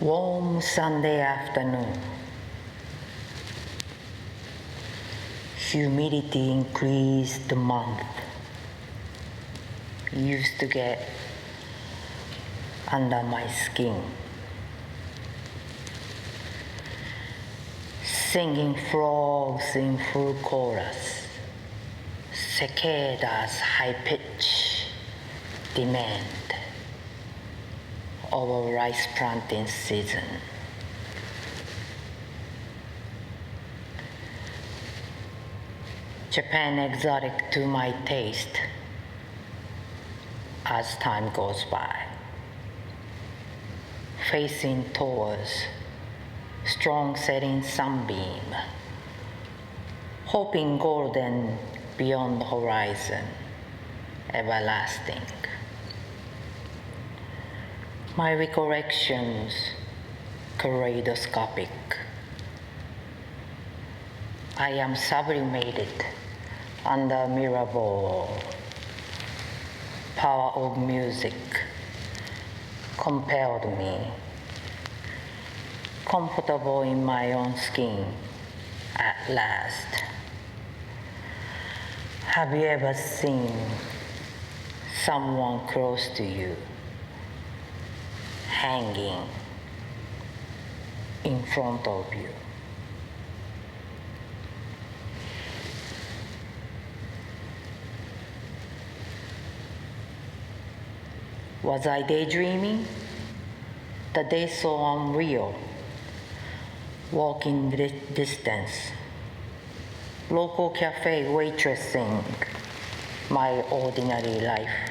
Warm Sunday afternoon. Humidity increased the month. Used to get under my skin. Singing frogs in full chorus. Cicadas high pitch demand over rice planting season. Japan exotic to my taste as time goes by. Facing towards strong setting sunbeam, hoping golden beyond the horizon, everlasting. My recollections kaleidoscopic. I am sublimated under mirable power of music compelled me, comfortable in my own skin at last. Have you ever seen someone close to you hanging in front of you? Was I daydreaming? The day so unreal. Walking distance. Local cafe waitressing my ordinary life.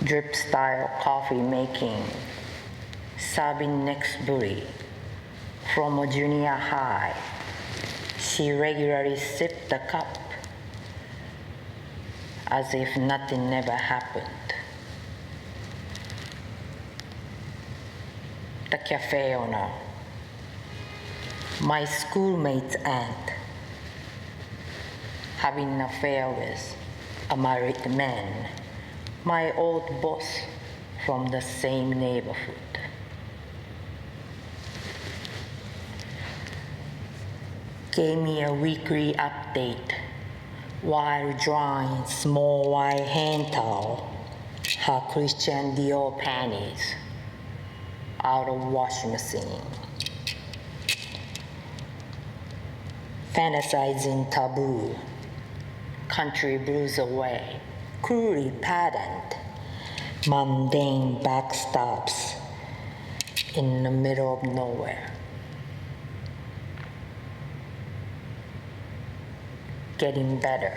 Drip style coffee making. Serving next bully from a junior high. She regularly sipped the cup as if nothing never happened. The cafe owner, my schoolmate's aunt, having an affair with a married man, my old boss from the same neighborhood. Gave me a weekly update while drying small white hand towel, her Christian Dior panties out of washing machine. Fantasizing taboo, country blues away, cruelly patterned, mundane backstops in the middle of nowhere. Getting better,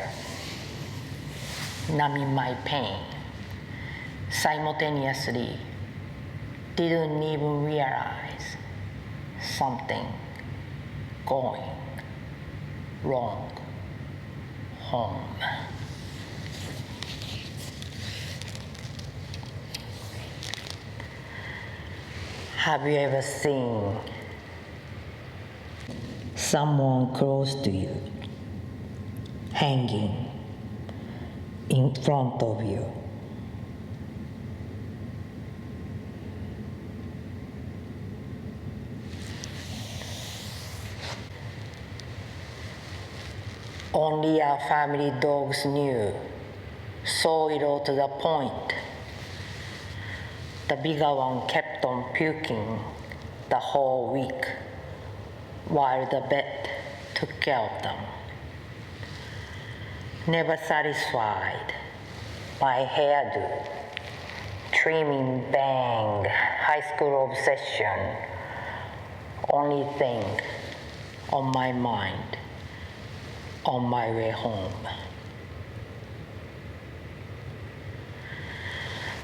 numbing my pain, simultaneously didn't even realize something going wrong home. Have you ever seen someone close to you hanging in front of you? Only our family dogs knew, saw it all to the point. The bigger one kept on puking the whole week while the vet took care of them. Never satisfied, my hairdo, trimming bang, high school obsession, only thing on my mind on my way home.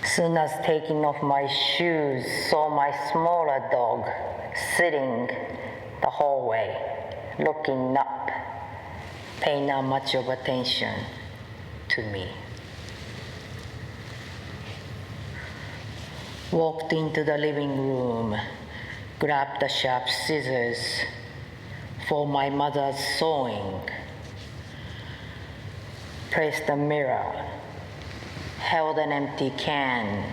Soon as taking off my shoes, saw my smaller dog sitting the hallway, looking up, paying not much of attention to me. Walked into the living room, grabbed the sharp scissors for my mother's sewing, placed the mirror, held an empty can,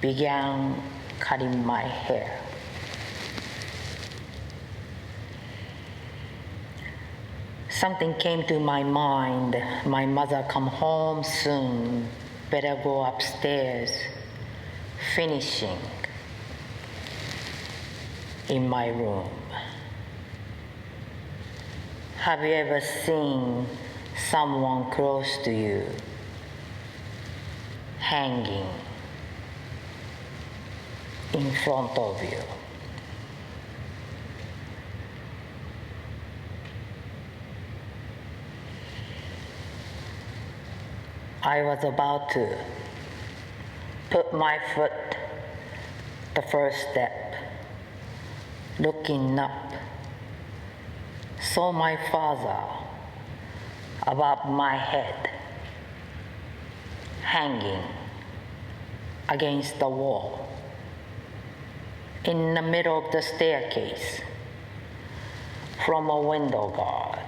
began cutting my hair. Something came to my mind. My mother come home soon. Better go upstairs. Finishing in my room. Have you ever seen someone close to you hanging in front of you? I was about to put my foot the first step, looking up, saw my father above my head, hanging against the wall, in the middle of the staircase, from a window guard.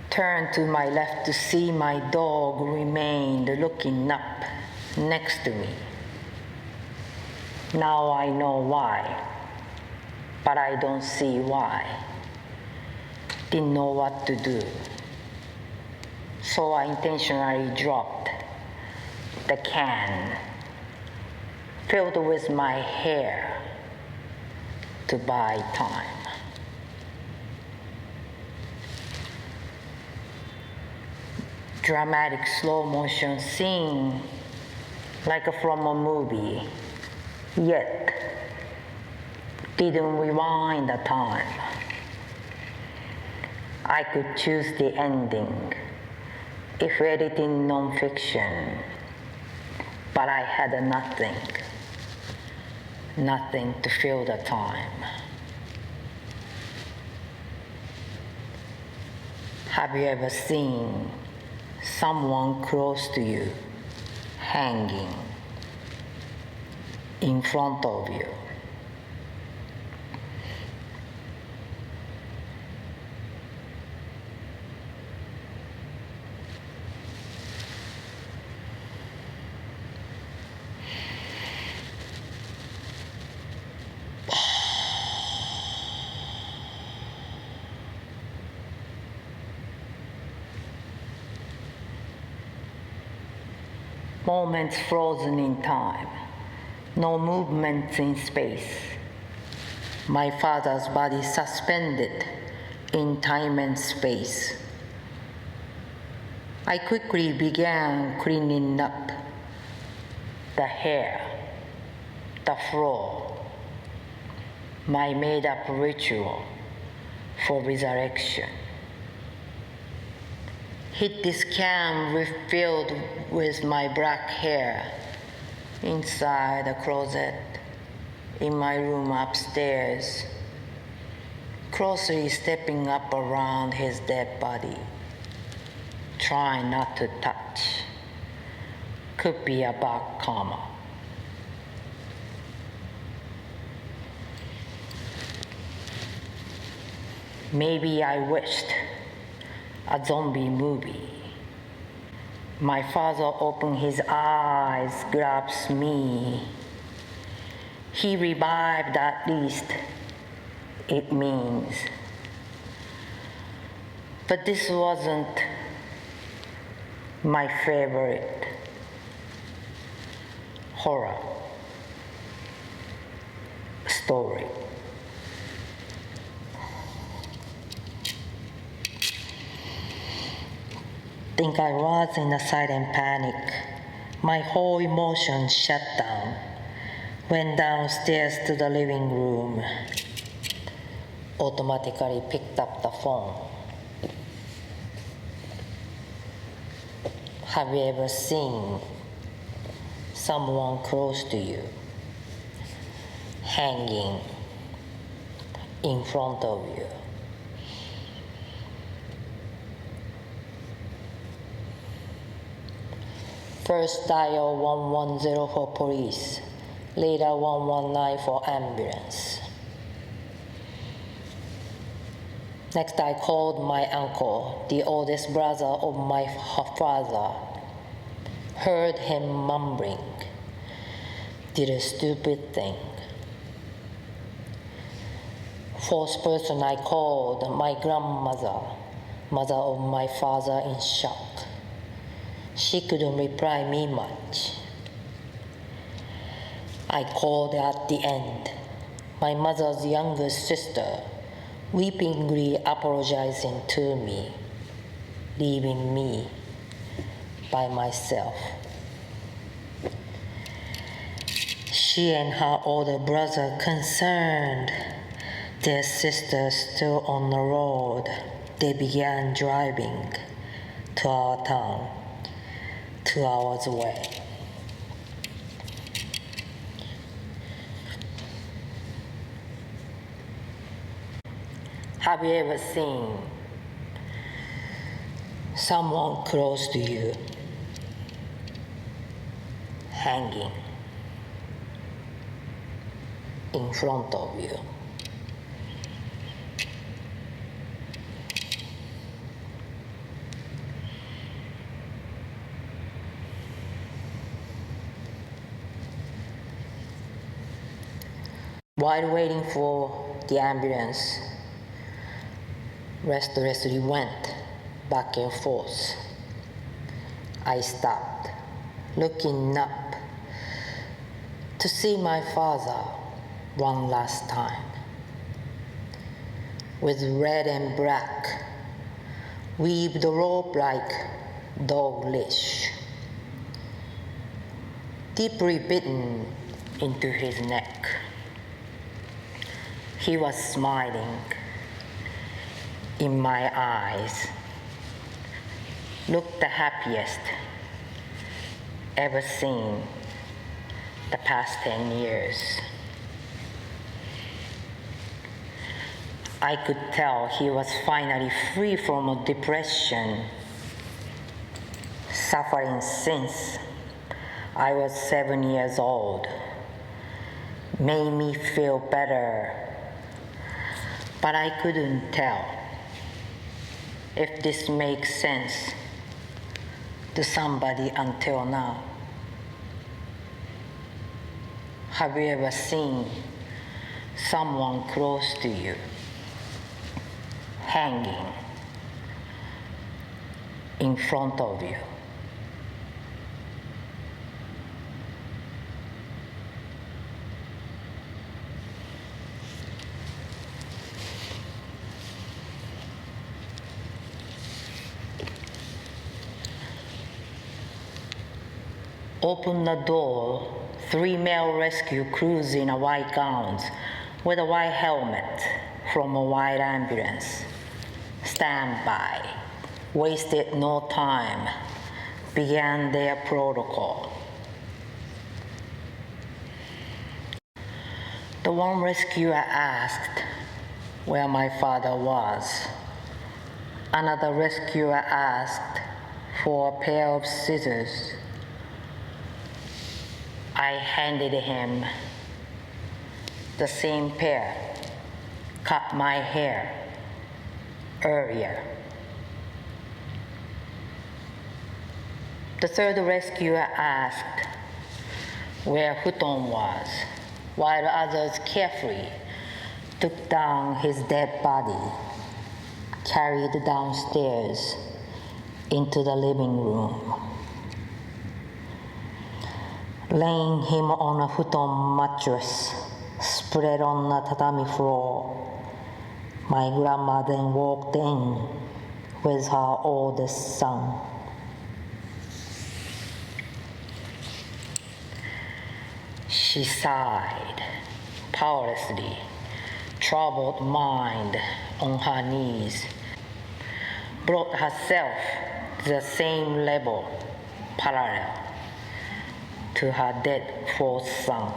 Turned to my left to see my dog remained looking up next to me. Now I know why, but I don't see why. Didn't know what to do. So I intentionally dropped the can filled with my hair to buy time. Dramatic slow motion scene like from a movie, yet didn't rewind the time. I could choose the ending if editing non-fiction, but I had nothing to fill the time. Have you ever seen someone close to you hanging in front of you? Moments frozen in time, no movements in space. My father's body suspended in time and space. I quickly began cleaning up the hair, the floor, my made-up ritual for resurrection. Hid this can refilled with my black hair inside a closet in my room upstairs, closely stepping up around his dead body, trying not to touch. Could be a bad karma. Maybe I wished a zombie movie. My father opened his eyes, grabs me. He revived, at least it means. But this wasn't my favorite horror story. Think I was in a silent panic. My whole emotion shut down. Went downstairs to the living room. Automatically picked up the phone. Have you ever seen someone close to you hanging in front of you? First dial 110 for police, later 119 for ambulance. Next, I called my uncle, the oldest brother of my father. Heard him mumbling. Did a stupid thing. Fourth person I called, my grandmother, mother of my father, in shock. She couldn't reply me much. I called at the end, my mother's youngest sister, weepingly apologizing to me, leaving me by myself. She and her older brother concerned, their sister still on the road. They began driving to our town, 2 hours away. Have you ever seen someone close to you hanging in front of you? While waiting for the ambulance, restlessly went back and forth. I stopped, looking up to see my father one last time. With red and black, weaved rope like dog leash, deeply bitten into his neck. He was smiling in my eyes, looked the happiest ever seen the past 10 years. I could tell he was finally free from a depression, suffering since I was 7 years old. Made me feel better, but I couldn't tell if this makes sense to somebody until now. Have you ever seen someone close to you hanging in front of you? Open the door, 3 male rescue crews in white gowns with a white helmet from a white ambulance. Stand by. Wasted no time. Began their protocol. The one rescuer asked where my father was. Another rescuer asked for a pair of scissors. I handed him the same pair, cut my hair earlier. The third rescuer asked where Futon was, while others carefully took down his dead body, carried downstairs into the living room. Laying him on a futon mattress spread on the tatami floor, my grandma then walked in with her oldest son. She sighed powerlessly, troubled mind on her knees, brought herself to the same level, parallel to her dead fourth son.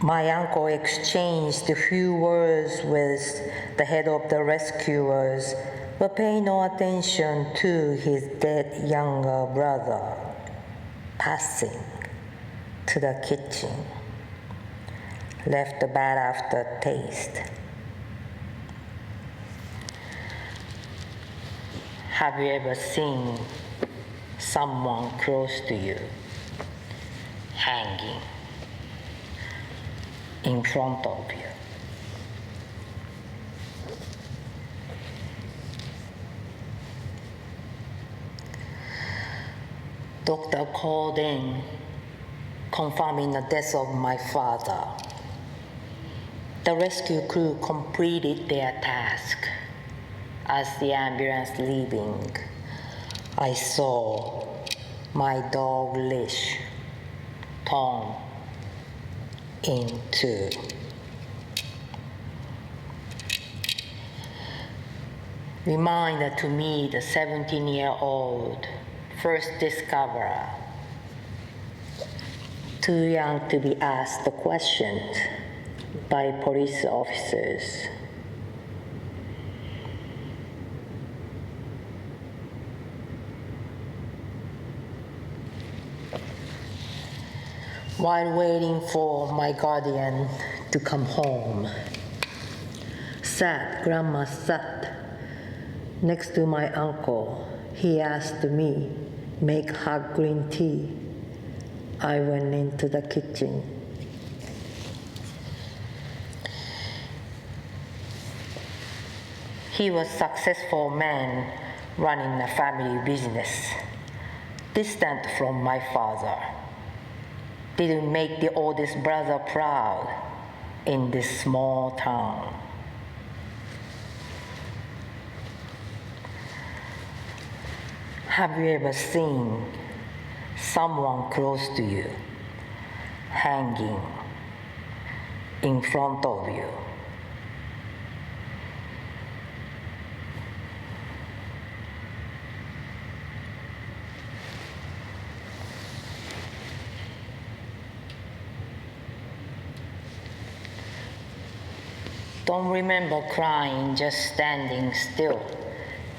My uncle exchanged a few words with the head of the rescuers, but paid no attention to his dead younger brother, passing to the kitchen, left a bad aftertaste. Have you ever seen someone close to you hanging in front of you? Doctor called in, confirming the death of my father. The rescue crew completed their task. As the ambulance leaving, I saw my dog leash torn in two. Reminder to me, the 17-year-old first discoverer, too young to be asked the questions by police officers. While waiting for my guardian to come home, Grandma sat next to my uncle. He asked me make hot green tea. I went into the kitchen. He was a successful man running a family business, distant from my father. Didn't make the oldest brother proud in this small town. Have you ever seen someone close to you hanging in front of you? Don't remember crying, just standing still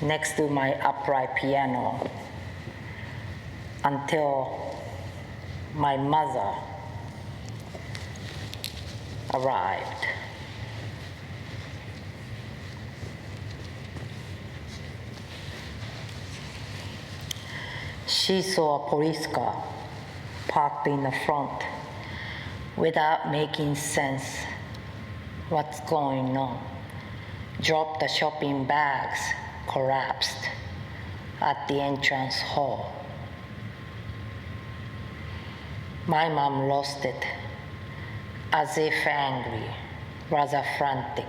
next to my upright piano until my mother arrived. She saw a police car parked in the front without making sense what's going on. Dropped the shopping bags, collapsed at the entrance hall. My mom lost it, as if angry, rather frantic,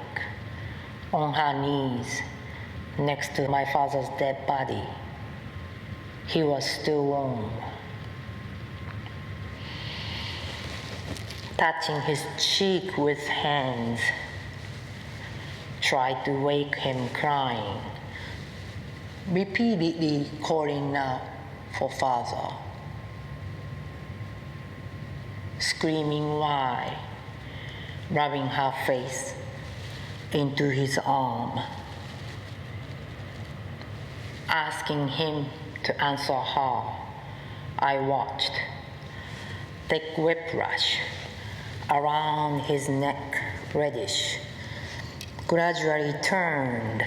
on her knees next to my father's dead body. He was still warm. Touching his cheek with hands, tried to wake him crying, repeatedly calling out for father, screaming why, rubbing her face into his arm, asking him to answer her. I watched, thick whiplash around his neck, reddish, gradually turned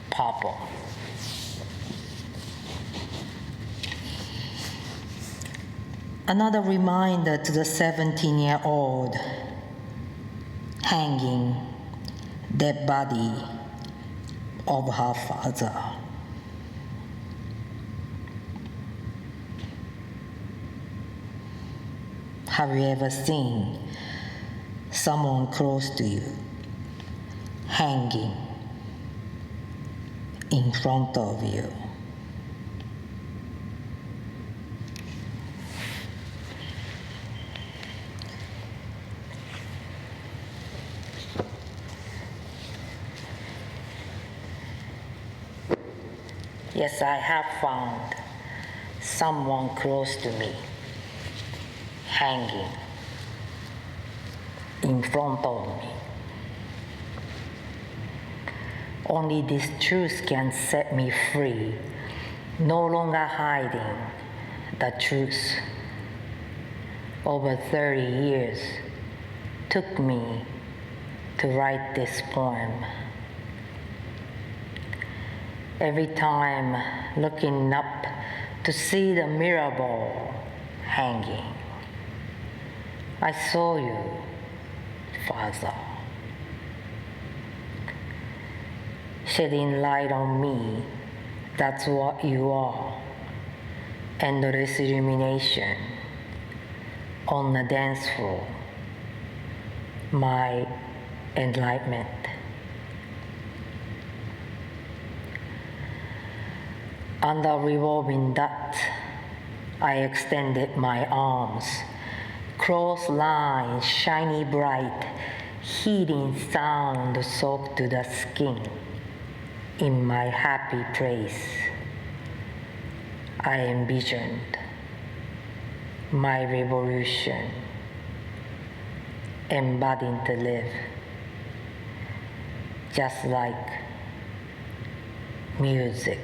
purple. Another reminder to the 17-year-old hanging dead body of her father. Have you ever seen someone close to you hanging in front of you? Yes, I have found someone close to me hanging in front of me. Only this truth can set me free, no longer hiding the truth. Over 30 years, took me to write this poem. Every time looking up to see the mirror ball hanging, I saw you, Father, shedding light on me. That's what you are. Endless illumination on the dance floor, my enlightenment. Under revolving that, I extended my arms, cross lines, shiny bright, heating sound soaked to the skin. In my happy place, I envisioned my revolution, embodying to live, just like music.